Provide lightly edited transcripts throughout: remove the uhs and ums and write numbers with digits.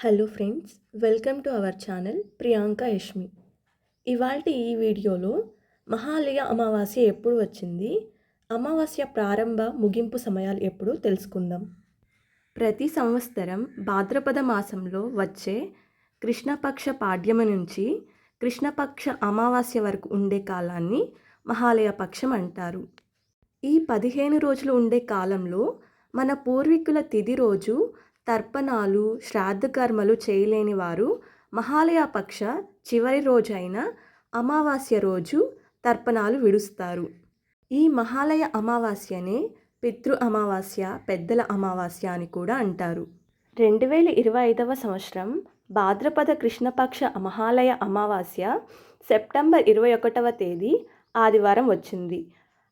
Hello friends, welcome to our channel Priyanka Yashmi. ఇవాల్టి ఈ వీడియోలో మహాలయ అమావాస్య ఎప్పుడు వచ్చింది, అమావాస్య ప్రారంభ ముగింపు సమయాలు ఎప్పుడు తెలుసుకుందాం. ప్రతి సంవత్సరం భాద్రపద మాసంలో వచ్చే కృష్ణపక్ష పాడ్యమి నుంచి కృష్ణపక్ష అమావాస్య వరకు ఉండే కాలాన్ని మహాలయ పక్షం అంటారు. ఈ 15 రోజులు ఉండే కాలంలో మన పూర్వీకుల తిథి రోజు తర్పణాలు శ్రాద్ధ కర్మలు చేయలేని వారు మహాలయ పక్ష చివరి రోజైన అమావాస్య రోజు తర్పణాలు విడుస్తారు. ఈ మహాలయ అమావాస్యనే పితృ అమావాస్య, పెద్దల అమావాస్య అని కూడా అంటారు. 2025వ సంవత్సరం భాద్రపద కృష్ణపక్ష మహాలయ అమావాస్య సెప్టెంబర్ 21వ తేదీ ఆదివారం వచ్చింది.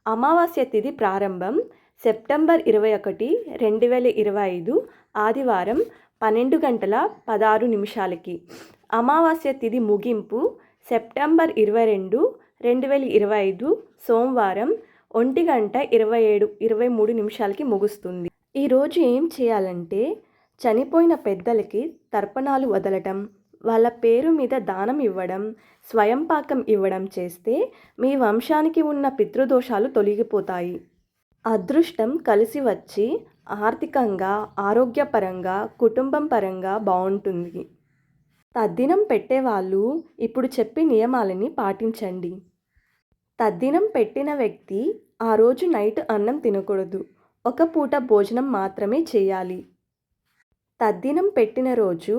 అమావాస్య తిథి ప్రారంభం సెప్టెంబర్ 21, 2025 ఆదివారం 12:16 అమావాస్య తిథి ముగింపు సెప్టెంబర్ 22, 2025 సోమవారం 1:27-23 ముగుస్తుంది. ఈరోజు ఏం చేయాలంటే, చనిపోయిన పెద్దలకి తర్పణాలు వదలటం, వాళ్ళ పేరు మీద దానం ఇవ్వడం, స్వయంపాకం ఇవ్వడం చేస్తే మీ వంశానికి ఉన్న పితృదోషాలు తొలగిపోతాయి. అదృష్టం కలిసి వచ్చి ఆర్థికంగా, ఆరోగ్యపరంగా, కుటుంబం పరంగా బాగుంటుంది. తద్దినం పెట్టేవాళ్ళు ఇప్పుడు చెప్పే నియమాలని పాటించండి. తద్దినం పెట్టిన వ్యక్తి ఆ రోజు నైట్ అన్నం తినకూడదు, ఒక పూట భోజనం మాత్రమే చేయాలి. తద్దినం పెట్టిన రోజు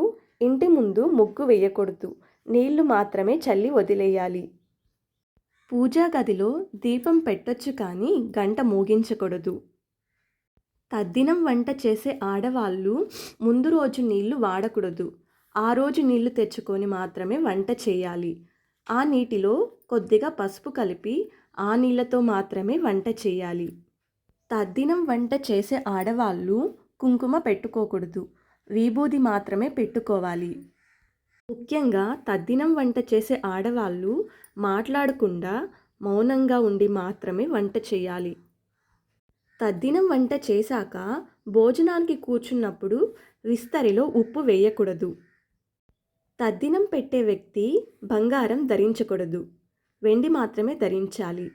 ఇంటి ముందు ముగ్గు వేయకూడదు, నీళ్లు మాత్రమే చల్లి వదిలేయాలి. పూజా గదిలో దీపం పెట్టొచ్చు కానీ గంట మోగించకూడదు. తద్దినం వంట చేసే ఆడవాళ్ళు ముందు రోజు నీళ్లు వాడకూడదు, ఆ రోజు నీళ్లు తెచ్చుకొని మాత్రమే వంట చేయాలి. ఆ నీటిలో కొద్దిగా పసుపు కలిపి ఆ నీళ్లతో మాత్రమే వంట చేయాలి. తద్దినం వంట చేసే ఆడవాళ్ళు కుంకుమ పెట్టుకోకూడదు, విభూది మాత్రమే పెట్టుకోవాలి. ముఖ్యంగా తద్దినం వంట చేసే ఆడవాళ్ళు మాట్లాడకుండా మౌనంగా ఉండి మాత్రమే వంట చేయాలి. తద్దినం వంట చేశాక భోజనానికి కూర్చున్నప్పుడు విస్తరిలో ఉప్పు వేయకూడదు. తద్దినం పెట్టే వ్యక్తి బంగారం ధరించకూడదు, వెండి మాత్రమే ధరించాలి.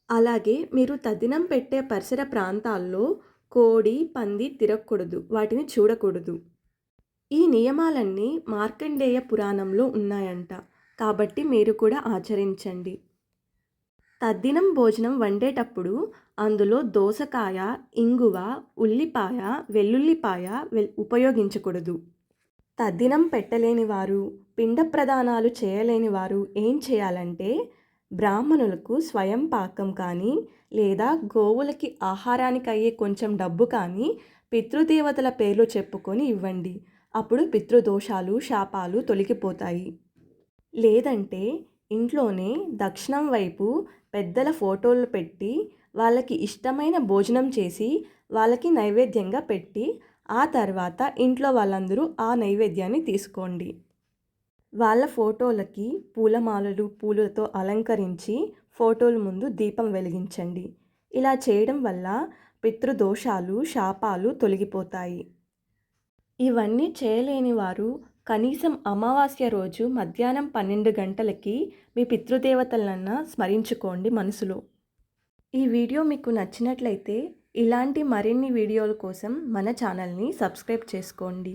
అలాగే మీరు తద్దినం పెట్టే పరిసర ప్రాంతాల్లో కోడి, పంది తిరగకూడదు, వాటిని చూడకూడదు. ఈ నియమాలన్నీ మార్కండేయ పురాణంలో ఉన్నాయంట, కాబట్టి మీరు కూడా ఆచరించండి. తద్దినం భోజనం వండేటప్పుడు అందులో దోసకాయ, ఇంగువ, ఉల్లిపాయ, వెల్లుల్లిపాయ ఉపయోగించకూడదు. తద్దినం పెట్టలేని వారు, పిండ ప్రదానాలు చేయలేని వారు ఏం చేయాలంటే, బ్రాహ్మణులకు స్వయం పాకం కానీ లేదా గోవులకి ఆహారానికి అయ్యే కొంచెం డబ్బు కానీ పితృదేవతల పేర్లు చెప్పుకొని ఇవ్వండి. అప్పుడు పితృదోషాలు, శాపాలు తొలగిపోతాయి. లేదంటే ఇంట్లోనే దక్షిణం వైపు పెద్దల ఫోటోలు పెట్టి వాళ్ళకి ఇష్టమైన భోజనం చేసి వాళ్ళకి నైవేద్యంగా పెట్టి ఆ తర్వాత ఇంట్లో వాళ్ళందరూ ఆ నైవేద్యాన్ని తీసుకోండి. వాళ్ళ ఫోటోలకి పూలమాలలు, పూలతో అలంకరించి ఫోటోల ముందు దీపం వెలిగించండి. ఇలా చేయడం వల్ల పితృదోషాలు, శాపాలు తొలగిపోతాయి. ఇవన్నీ చేయలేని వారు కనీసం అమావాస్య రోజు మధ్యాహ్నం 12 గంటలకి మీ పితృదేవతలన్నా స్మరించుకోండి మనసులో. ఈ వీడియో మీకు నచ్చినట్లయితే ఇలాంటి మరిన్ని వీడియోల కోసం మన ఛానల్ని సబ్స్క్రైబ్ చేసుకోండి.